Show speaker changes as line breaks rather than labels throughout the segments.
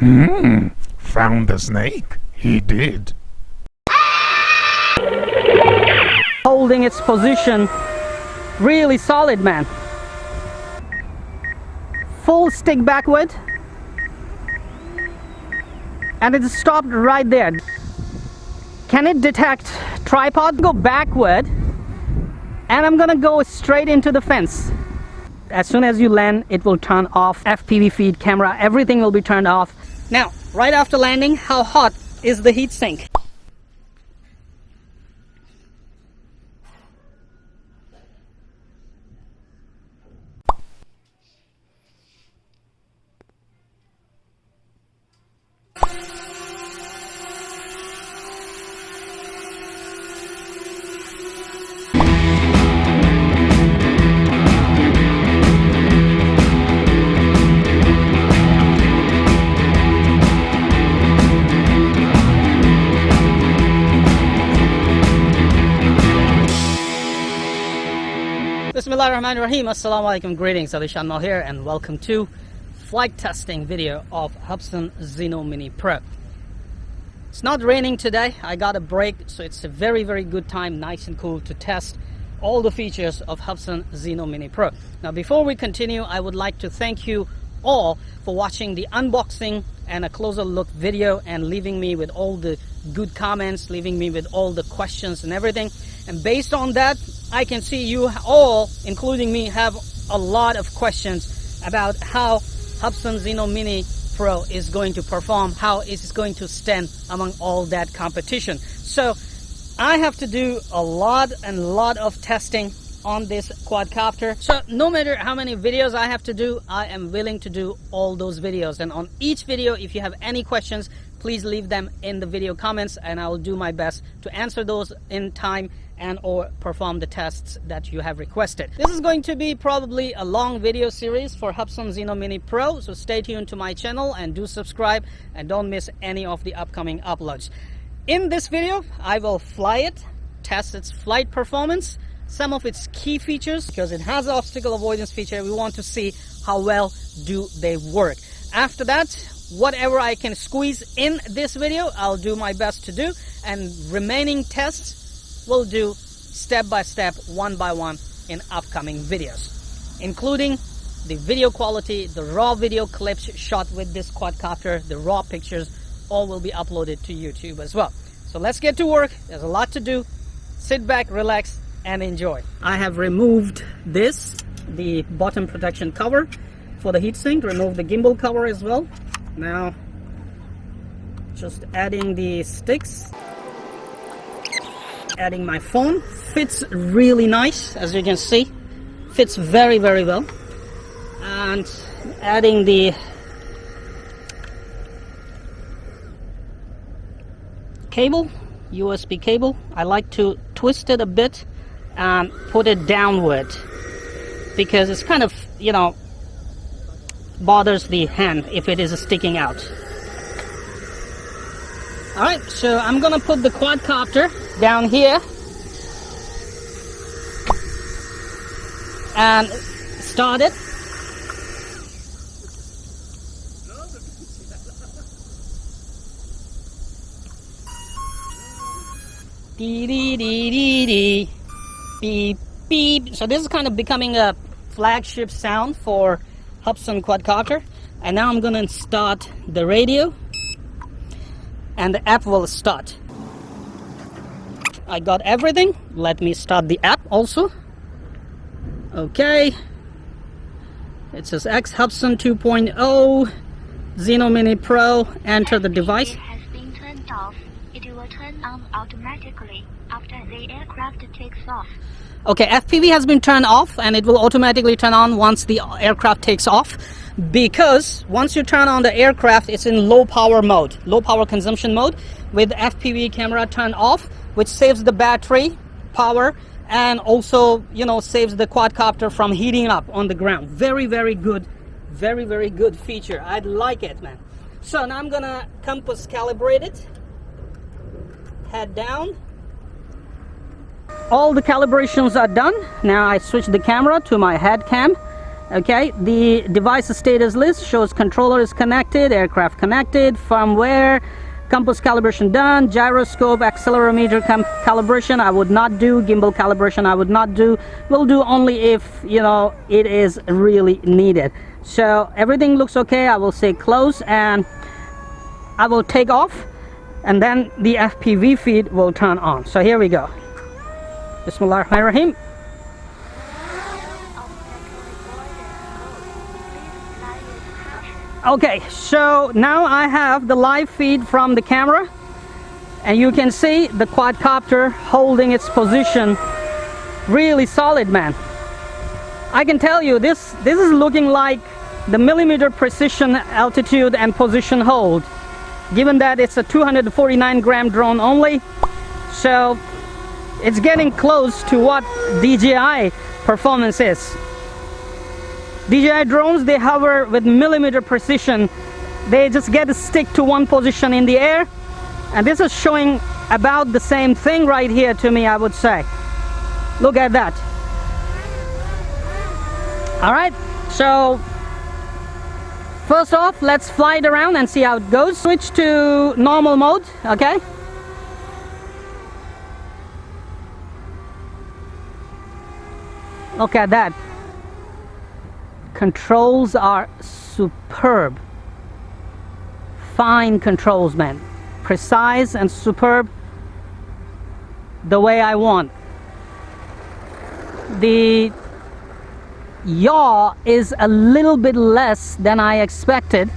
Found the snake? He did.
Holding its position really solid, man. Full stick backward, and it stopped right there. Can it detect tripod? Go backward, and I'm gonna go straight into the fence. As soon as you land, it will turn off FPV feed, camera, everything will be turned off. Now, right after landing, how hot is the heat sink? Bismillahirrahmanirrahim. Assalamu alaikum. Greetings. AliShanMao here, and welcome to flight testing video of Hubsan Zino Mini Pro. It's not raining today. I got a break, so it's a very good time, nice and cool, to test all the features of Hubsan Zino Mini Pro. Now, before we continue, I would like to thank you all for watching the unboxing and a closer look video and leaving me with all the good comments, leaving me with all the questions and everything. And based on that, I can see you all, including me, have a lot of questions about how Hubsan Zino Mini Pro is going to perform, how it's going to stand among all that competition. So I have to do a lot of testing on this quadcopter. So no matter how many videos I have to do, I am willing to do all those videos. And on each video, if you have any questions, please leave them in the video comments, and I will do my best to answer those in time and or perform the tests that you have requested. This is going to be probably a long video series for Hubsan Zino Mini Pro, so stay tuned to my channel and do subscribe and don't miss any of the upcoming uploads. In this video, I will fly it, test its flight performance, some of its key features, because it has an obstacle avoidance feature. We want to see how well do they work. After that, whatever I can squeeze in this video, I'll do my best to do, and remaining tests we'll do step by step, one by one, in upcoming videos, including the video quality, the raw video clips shot with this quadcopter, the raw pictures, all will be uploaded to YouTube as well. So let's get to work. There's a lot to do. Sit back, relax, and enjoy. I have removed the bottom protection cover for the heatsink, removed the gimbal cover as well. Now, just adding the sticks. Adding my phone. Fits really nice, as you can see. Fits very well. And adding the cable, USB cable. I like to twist it a bit and put it downward, because it's kind of, you know, bothers the hand if it is sticking out. Alright, so I'm gonna put the quadcopter down here and start it. Dee dee dee dee dee. Beep beep. So this is kind of becoming a flagship sound for Hubsan quadcopter. And now I'm gonna start the radio, and the app will start. I got everything. Let me start the app also. Okay. It says X Hubsan 2.0 Zino Mini Pro. Enter the device.
It has been turned off. It will turn on automatically after the aircraft takes off.
Okay, FPV has been turned off, and it will automatically turn on once the aircraft takes off, because once you turn on the aircraft, it's in low power mode, low power consumption mode, with FPV camera turned off, which saves the battery power and also, you know, saves the quadcopter from heating up on the ground. Very good, very good feature. I like it, man. So now I'm gonna compass calibrate it, head down. All the calibrations are done. Now I switch the camera to my head cam, Okay, the device status list shows controller is connected, aircraft connected, firmware, compass calibration done, gyroscope, accelerometer calibration I would not do, gimbal calibration I would not do, will do only if, you know, it is really needed. So everything looks okay. I will say close and I will take off, and then the FPV feed will turn on. So here we go. Bismillahirrahmanirrahim. Okay, so now I have the live feed from the camera, and you can see the quadcopter holding its position really solid, man. I can tell you this is looking like the millimeter precision altitude and position hold, given that it's a 249 gram drone only. So it's getting close to what DJI performance is. DJI drones, they hover with millimeter precision. They just get to stick to one position in the air, and this is showing about the same thing right here to me, I would say. Look at that. All right, so first off, let's fly it around and see how it goes. Switch to normal mode, okay? Look at that. Controls are superb. Fine controls, man. Precise and superb, the way I want. The yaw is a little bit less than I expected,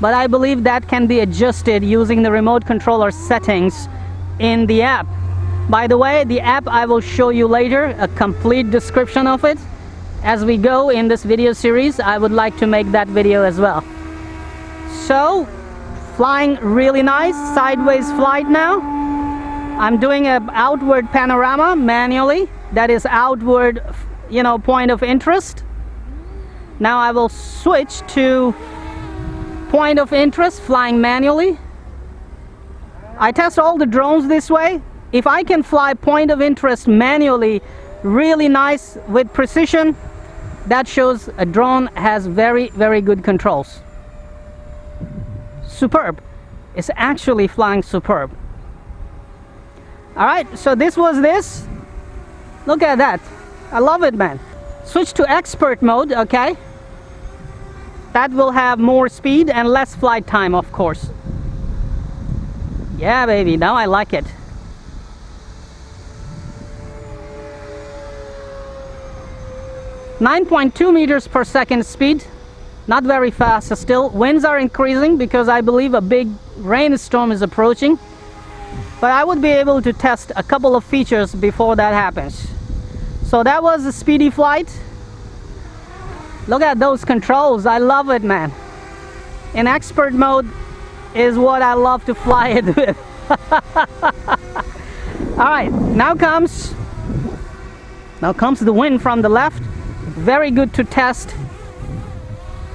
but I believe that can be adjusted using the remote controller settings in the app. By the way, the app I will show you later, a complete description of it. As we go in this video series, I would like to make that video as well. So, flying really nice, sideways flight now. I'm doing an outward panorama manually. That is outward, you know, point of interest. Now I will switch to point of interest, flying manually. I test all the drones this way. If I can fly point of interest manually, really nice with precision, that shows a drone has very, very good controls. Superb. It's actually flying superb. All right, so this was this. Look at that. I love it, man. Switch to expert mode, okay? That will have more speed and less flight time, of course. Yeah, baby, now I like it. .2 meters per second speed, not very fast still. Winds are increasing because I believe a big rainstorm is approaching, but I would be able to test a couple of features before that happens. So that was a speedy flight. Look at those controls. I love it, man. In expert mode is what I love to fly it with. All right, now comes the wind from the left. Very good to test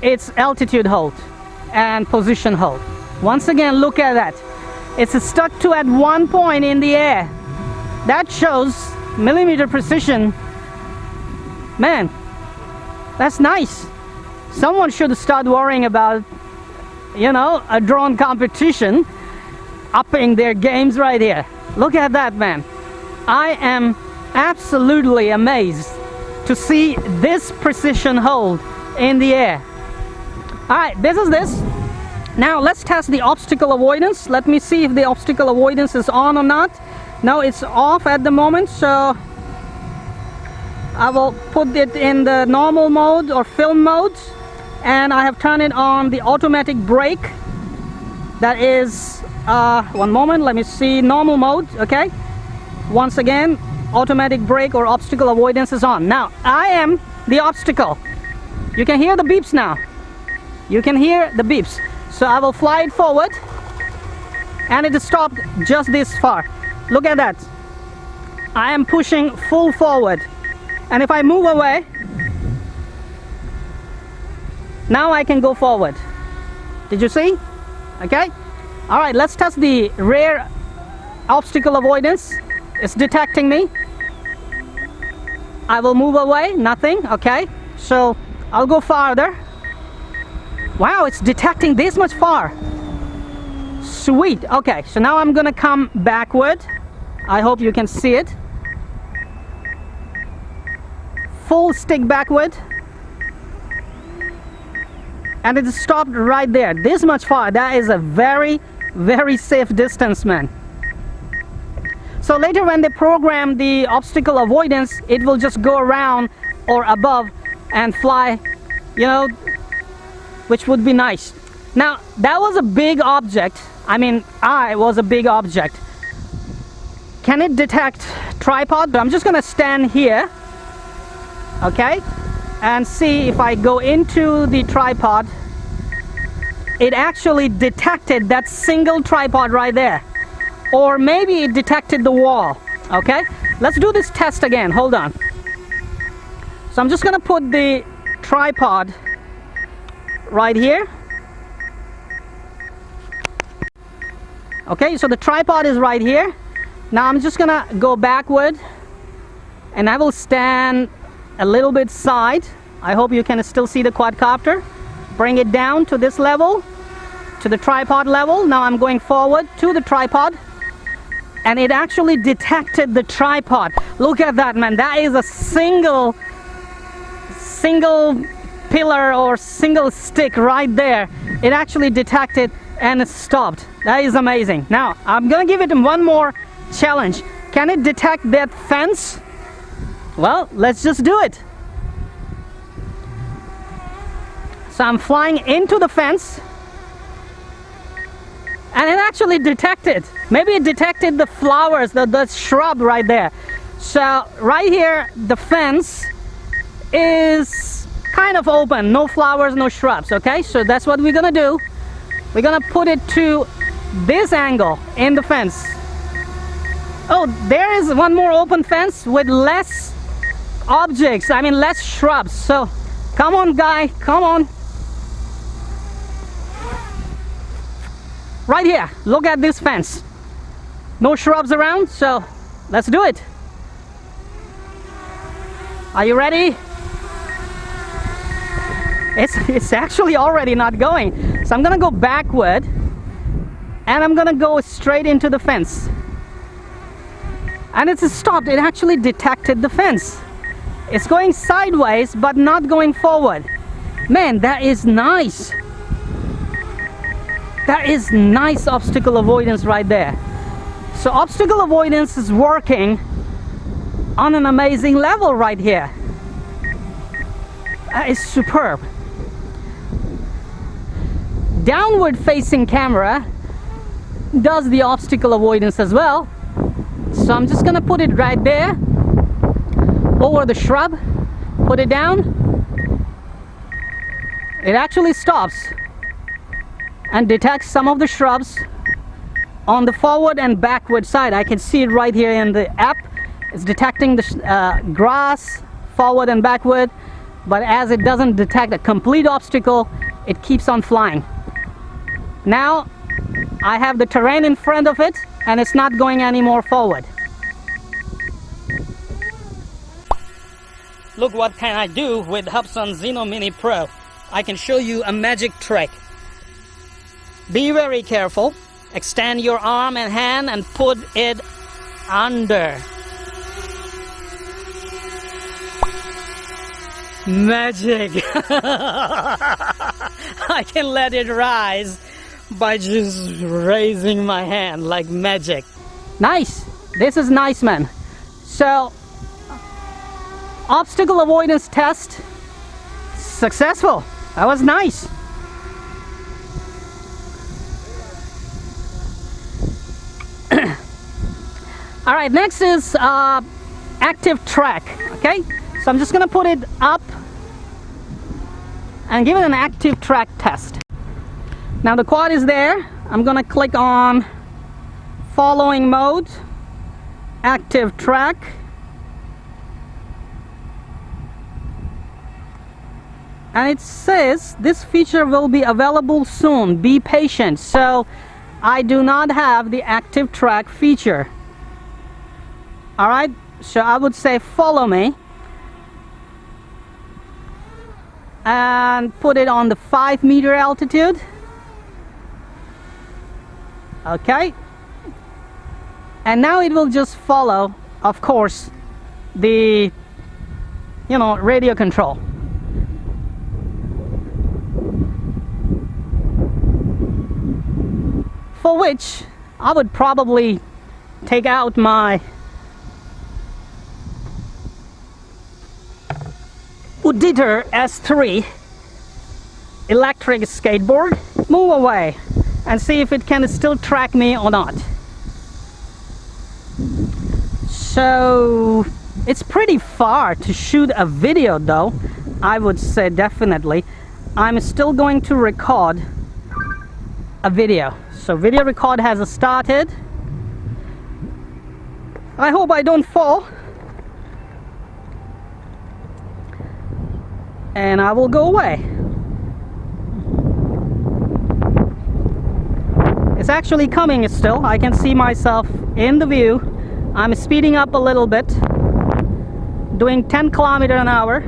its altitude hold and position hold. Once again, look at that. It's stuck to at one point in the air. That shows millimeter precision. Man, that's nice. Someone should start worrying about, you know, a drone competition, upping their games right here. Look at that, man. I am absolutely amazed to see this precision hold in the air. All right, this is this. Now let's test the obstacle avoidance. Let me see if the obstacle avoidance is on or not. No, it's off at the moment, so I will put it in the normal mode or film mode, and I have turned it on the automatic brake. That is, one moment, let me see, normal mode, okay? Once again, automatic brake or obstacle avoidance is on. Now, I am the obstacle. You can hear the beeps now. You can hear the beeps. So I will fly it forward, and it stopped just this far. Look at that. I am pushing full forward. And if I move away, now I can go forward. Did you see? Okay. All right, let's test the rear obstacle avoidance. It's detecting me. I will move away, nothing, okay? So I'll go farther. Wow, it's detecting this much far. Sweet. Okay, so now I'm gonna come backward. I hope you can see it. Full stick backward. And it stopped right there. This much far. That is a very, very safe distance, man. So later when they program the obstacle avoidance, it will just go around or above and fly, you know, which would be nice. Now, that was a big object. I mean, I was a big object. Can it detect tripod? I'm just gonna stand here, okay, and see if I go into the tripod. It actually detected that single tripod right there. Or maybe it detected the wall, okay? Let's do this test again, hold on. So I'm just gonna put the tripod right here. Okay, so the tripod is right here. Now I'm just gonna go backward and I will stand a little bit side. I hope you can still see the quadcopter. Bring it down to this level, to the tripod level. Now I'm going forward to the tripod. And it actually detected the tripod. Look at that, man. That is a single pillar or single stick right there. It actually detected and it stopped. That is amazing. Now, I'm gonna give it one more challenge. Can it detect that fence? Well, let's just do it. So I'm flying into the fence. And it actually detected. Maybe it detected the flowers, the shrub right there. So right here, the fence is kind of open. No flowers, no shrubs, okay? So that's what we're gonna do. We're gonna put it to this angle in the fence. Oh, there is one more open fence with less objects. I mean, less shrubs. So come on, guy, come on. Right here, look at this fence. No shrubs around, so let's do it. Are you ready? It's actually already not going. So I'm gonna go backward and I'm gonna go straight into the fence. And it's stopped. It actually detected the fence. It's going sideways but not going forward. Man, that is nice. That is nice obstacle avoidance right there. So obstacle avoidance is working on an amazing level right here. That is superb. Downward facing camera does the obstacle avoidance as well. So I'm just gonna put it right there over the shrub, put it down. It actually stops and detects some of the shrubs on the forward and backward side. I can see it right here in the app. It's detecting the grass forward and backward, but as it doesn't detect a complete obstacle, it keeps on flying. Now I have the terrain in front of it and it's not going any more forward. Look what can I do with Hubsan Zino Mini Pro. I can show you a magic trick. Be very careful. Extend your arm and hand and put it under. Magic. I can let it rise by just raising my hand like magic. Nice. This is nice, man. So, obstacle avoidance test successful. That was nice. All right, next is active track. Okay, so I'm just gonna put it up and give it an active track test. Now the quad is there. I'm gonna click on following mode, active track. And it says this feature will be available soon. Be patient. So I do not have the active track feature. All right, so I would say follow me. and put it on the 5-meter altitude. Okay, and now it will just follow, of course, the radio control. For which I would probably take out my Uditer S3 electric skateboard, move away and see if it can still track me or not. So it's pretty far to shoot a video though, I would say definitely. I'm still going to record a video. So video record has started. I hope I don't fall. And I will go away. It's actually coming still. I can see myself in the view. I'm speeding up a little bit, doing 10 kilometers an hour.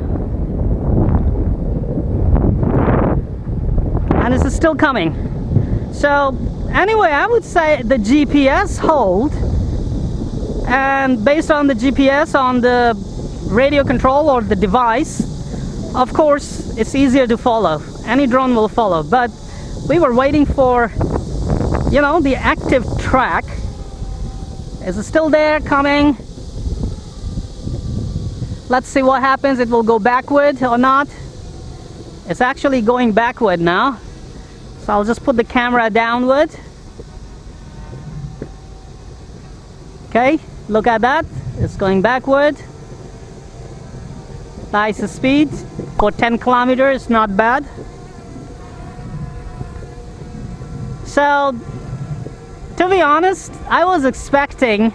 And this is still coming. So anyway, I would say the GPS hold, and based on the GPS on the radio control or the device, of course it's easier to follow. Any drone will follow, but we were waiting for the active track. Is it still there, coming? Let's see what happens. It will go backward or not. It's actually going backward now, so I'll just put the camera downward. Okay, look at that, it's going backward. Nice speed for 10 kilometers, not bad. So to be honest, I was expecting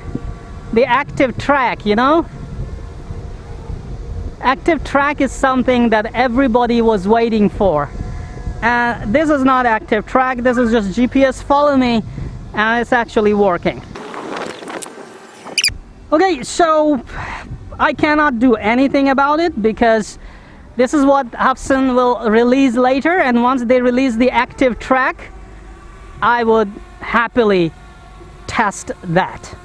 the active track, Active track is something that everybody was waiting for. This is not active track, this is just GPS follow me, and it's actually working. Okay, so I cannot do anything about it because this is what Hubsan will release later, and once they release the active track, I would happily test that.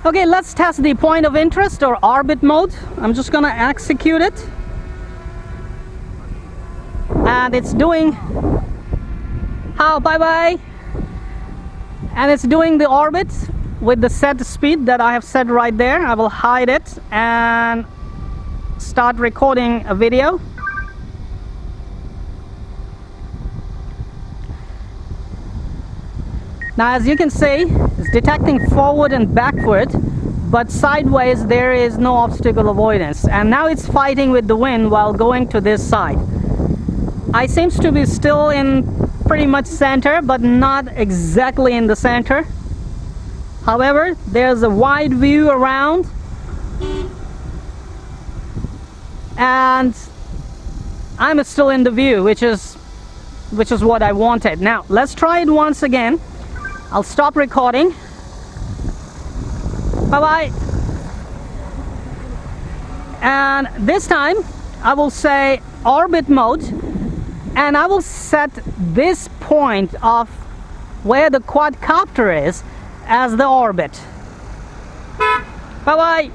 Okay, let's test the point of interest or orbit mode. I'm just gonna execute it. And it's doing, bye-bye. And it's doing the orbit with the set speed that I have set right there. I will hide it and start recording a video. Now as you can see, it's detecting forward and backward, but sideways there is no obstacle avoidance. And now it's fighting with the wind while going to this side. I seems to be still in pretty much center, but not exactly in the center. However, there's a wide view around, and I'm still in the view, which is what I wanted. Now let's try it once again. I'll stop recording. Bye-bye. And this time I will say orbit mode, and I will set this point of where the quadcopter is as the orbit. Bye-bye.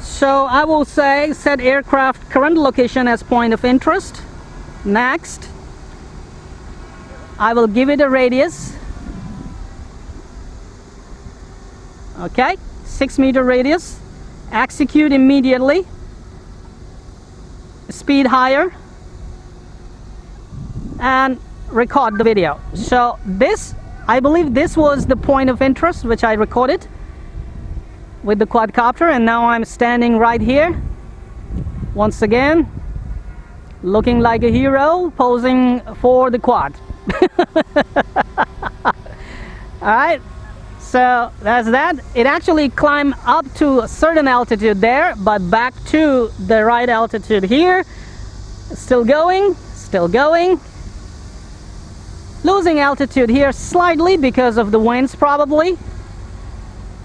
So I will say set aircraft current location as point of interest. Next, I will give it a radius. Okay, 6-meter radius. Execute immediately. Speed higher. And record the video. So this, I believe this was the point of interest which I recorded with the quadcopter, and now I'm standing right here once again, looking like a hero, posing for the quad. Alright, so that's that. It actually climbed up to a certain altitude there, but back to the right altitude here. Still going, losing altitude here slightly because of the winds probably,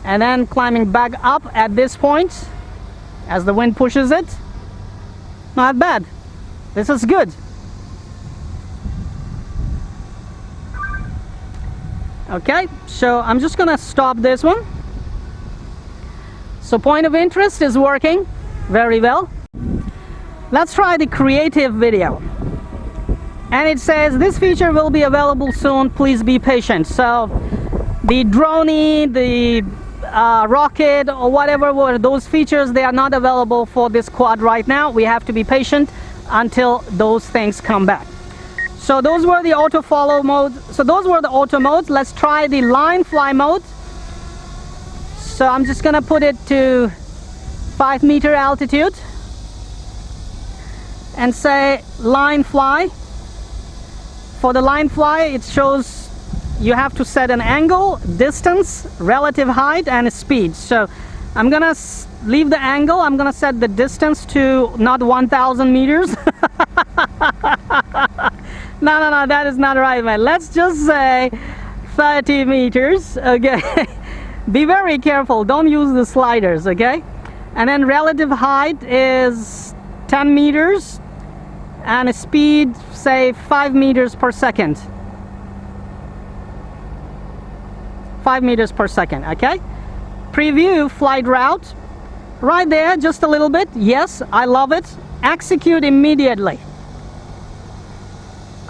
and then climbing back up at this point as the wind pushes it. Not bad. This is good. Okay, so I'm just gonna stop this one. So point of interest is working very well. Let's try the creative video. And it says this feature will be available soon, please be patient. So the droney, the rocket, or whatever were those features, they are not available for this quad right now. We have to be patient until those things come back. So those were the auto follow modes. So those were the auto modes. Let's try the line fly mode. So I'm just gonna put it to 5-meter altitude and say line fly. For the line fly, it shows you have to set an angle, distance, relative height, and speed. So I'm gonna leave the angle. I'm gonna set the distance to not 1,000 meters. No, that is not right, man. Let's just say 30 meters, okay? Be very careful, don't use the sliders, okay? And then relative height is 10 meters, and speed, say 5 meters per second. 5 meters per second, okay? Preview flight route. Right there, just a little bit. Yes, I love it. Execute immediately.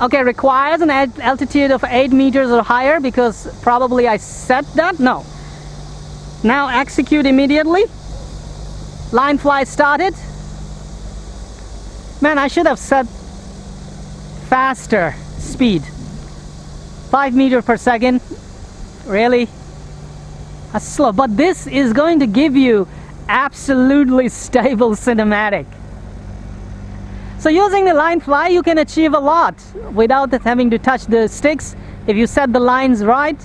Okay, requires an altitude of 8 meters or higher because probably I set that. No. Now execute immediately. Line fly started. Man, I should have set faster speed. 5 meters per second. Really? That's slow. But this is going to give you absolutely stable cinematic. So using the line fly, you can achieve a lot without having to touch the sticks. If you set the lines right,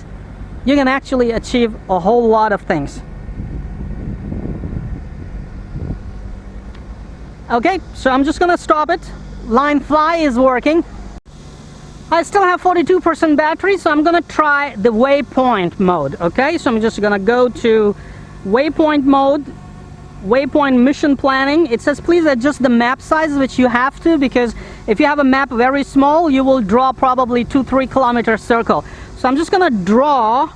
you can actually achieve a whole lot of things. Okay, so I'm just gonna stop it. Line fly is working. I still have 42% battery, so I'm gonna try the waypoint mode. Okay, so I'm just gonna go to waypoint mode, waypoint mission planning. It says please adjust the map size, which you have to, because if you have a map very small, you will draw probably 2-3 kilometer circle. So I'm just gonna draw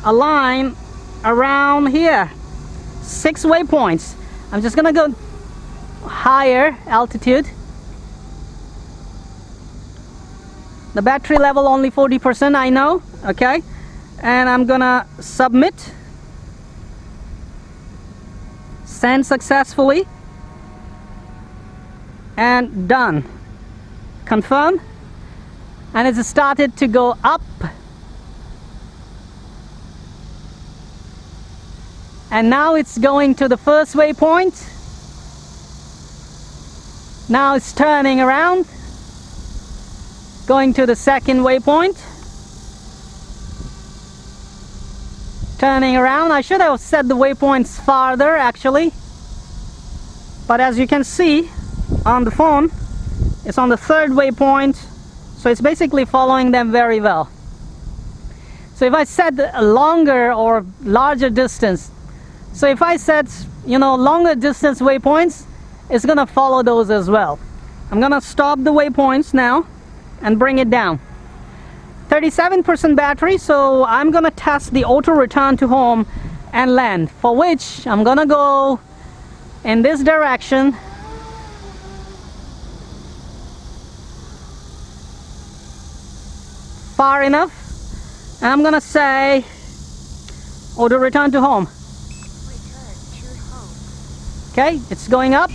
a line around here, 6 waypoints. I'm just gonna go higher altitude. The battery level only 40%, I know. Okay, and I'm gonna submit. Send successfully. And done. Confirm. And it's started to go up. And now it's going to the first waypoint. Now it's turning around, going to the second waypoint, turning around. I should have set the waypoints farther actually, but as you can see on the phone, it's on the third waypoint, so it's basically following them very well. So if I set a longer or larger distance, so if I set, you know, longer distance waypoints, it's gonna follow those as well. I'm gonna stop the waypoints now and bring it down. 37% battery, so I'm gonna test the auto return to home and land, for which I'm gonna go in this direction. Far enough, and I'm gonna say auto return to home. Okay, it's going up.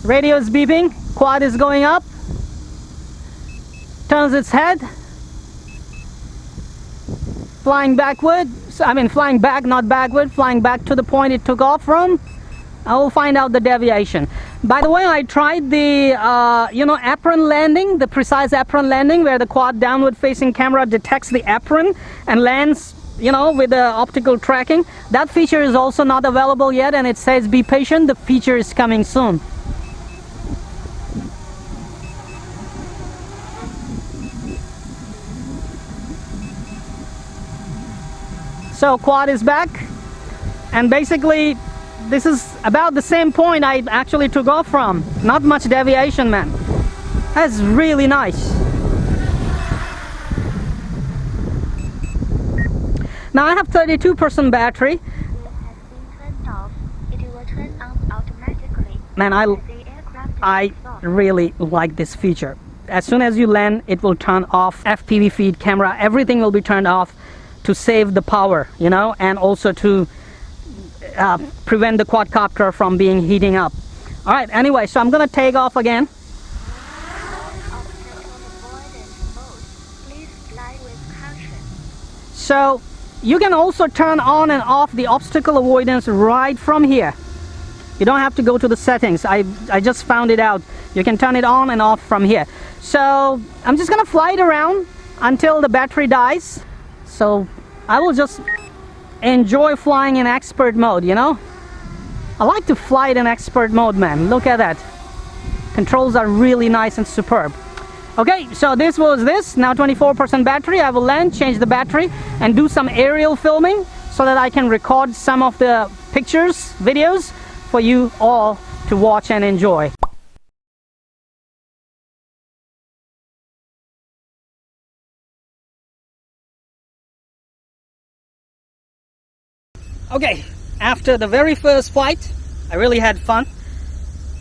Radio is beeping, quad is going up, turns its head, flying backward, flying back, not backward, flying back to the point it took off from. I will find out the deviation. By the way, I tried the apron landing, the precise apron landing, where the quad downward facing camera detects the apron and lands, you know, with the optical tracking. That feature is also not available yet, and it says be patient, the feature is coming soon. So quad is back, and basically this is about the same point I actually took off from. Not much deviation, man. That's really nice. Now I have 32% battery.
It has been turned off. It will turn on automatically.
Man, I really like this feature. As soon as you land, it will turn off FPV feed, camera, everything will be turned off to save the power, you know, and also to prevent the quadcopter from being heating up. All right, anyway, so I'm gonna take off again.
Avoidance mode. Please fly with caution.
So you can also turn on and off the obstacle avoidance right from here. You don't have to go to the settings. I just found it out. You can turn it on and off from here. So I'm just gonna fly it around until the battery dies. So I will just enjoy flying in expert mode, you know. I like to fly it in expert mode, man. Look at that. Controls are really nice and superb. Okay, so this was this. Now 24% battery. I will land, change the battery, and do some aerial filming so that I can record some of the pictures, videos for you all to watch and enjoy. Okay, after the very first flight, I really had fun.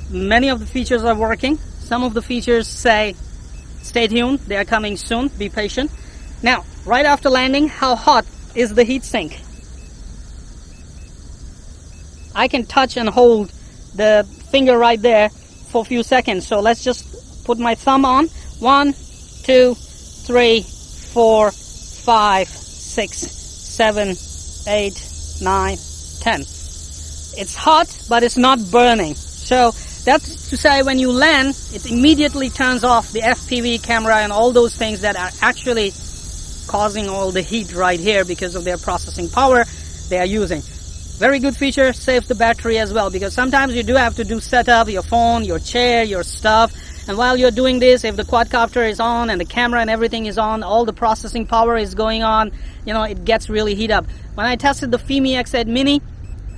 Many of the features are working. Some of the features say, stay tuned, they are coming soon, be patient. Now, right after landing, how hot is the heat sink? I can touch and hold the finger right there for a few seconds. So let's just put my thumb on. 1, 2, 3, 4, 5, 6, 7, 8, 9, 10. It's hot, but it's not burning. So that's to say, when you land, it immediately turns off the FPV camera and all those things that are actually causing all the heat right here because of their processing power they are using. Very good feature, saves the battery as well, because sometimes you do have to do setup, your phone, your chair, your stuff, and while you're doing this, if the quadcopter is on and the camera and everything is on, all the processing power is going on, you know, it gets really heat up. When I tested the FIMI X8 Mini,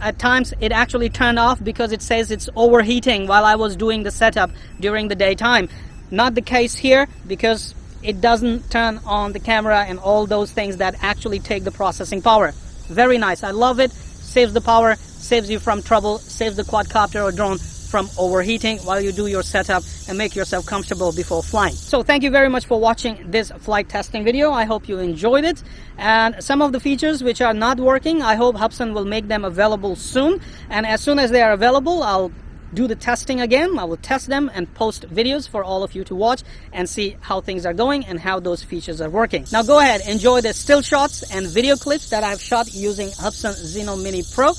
at times it actually turned off because it says it's overheating while I was doing the setup during the daytime. Not the case here, because it doesn't turn on the camera and all those things that actually take the processing power. Very nice, I love it. Saves the power, saves you from trouble, saves the quadcopter or drone from overheating while you do your setup and make yourself comfortable before flying. So thank you very much for watching this flight testing video. I hope you enjoyed it, and some of the features which are not working, I hope Hubsan will make them available soon, and as soon as they are available, I'll do the testing again. I will test them and post videos for all of you to watch and see how things are going and how those features are working. Now go ahead, enjoy the still shots and video clips that I've shot using Hubsan Zino Mini Pro.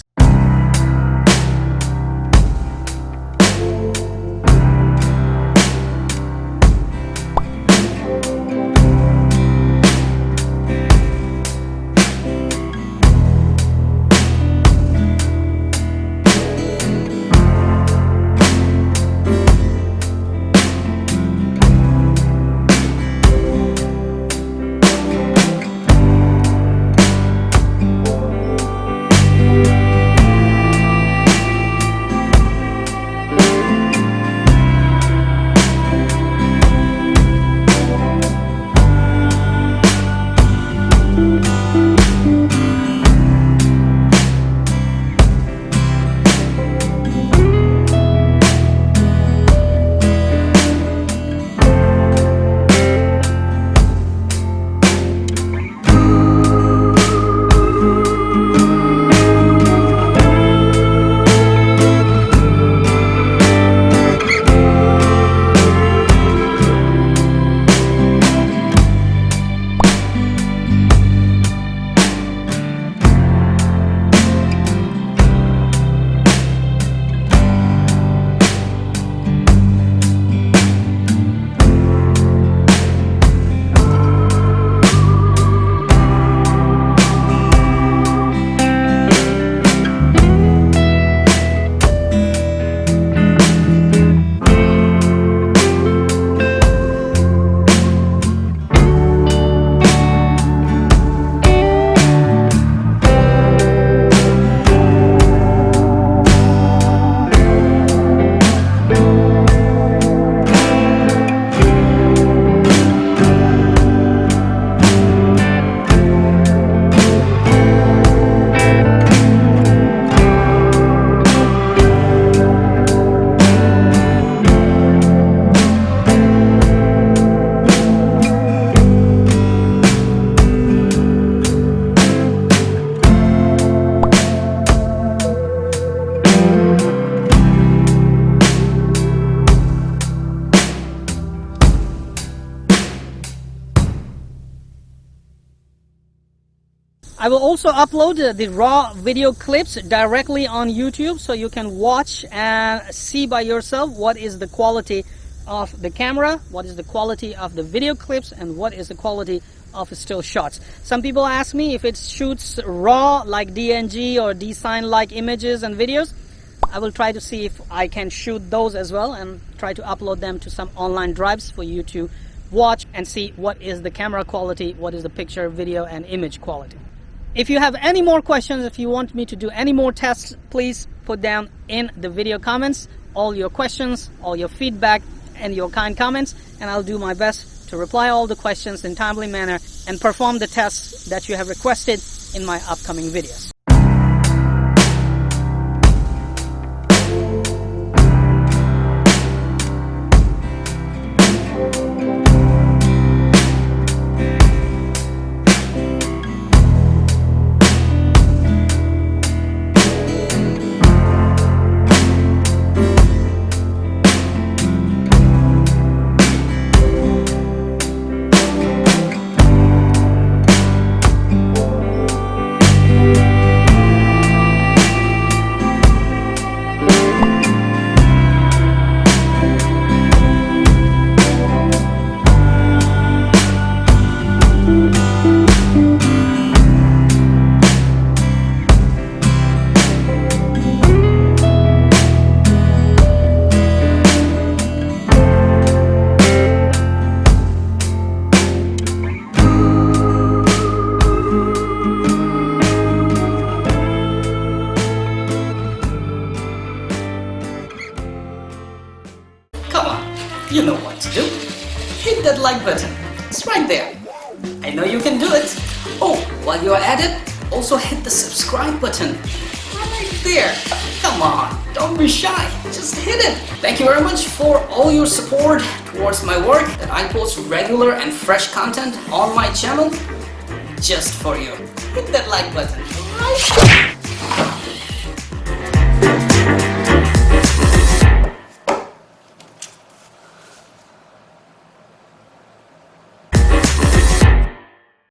I will also upload the raw video clips directly on YouTube, so you can watch and see by yourself what is the quality of the camera, what is the quality of the video clips, and what is the quality of still shots. Some people ask me if it shoots raw like DNG or DSign like images and videos. I will try to see if I can shoot those as well and try to upload them to some online drives for you to watch and see what is the camera quality, what is the picture, video, and image quality. If you have any more questions, if you want me to do any more tests, please put down in the video comments all your questions, all your feedback, and your kind comments, and I'll do my best to reply all the questions in timely manner and perform the tests that you have requested in my upcoming videos. You know what to do. Hit that like button. It's right there. I know you can do it. Oh, while you're at it, also hit the subscribe button. Right there. Come on, don't be shy. Just hit it. Thank you very much for all your support towards my work, that I post regular and fresh content on my channel just for you. Hit that like button. Right there.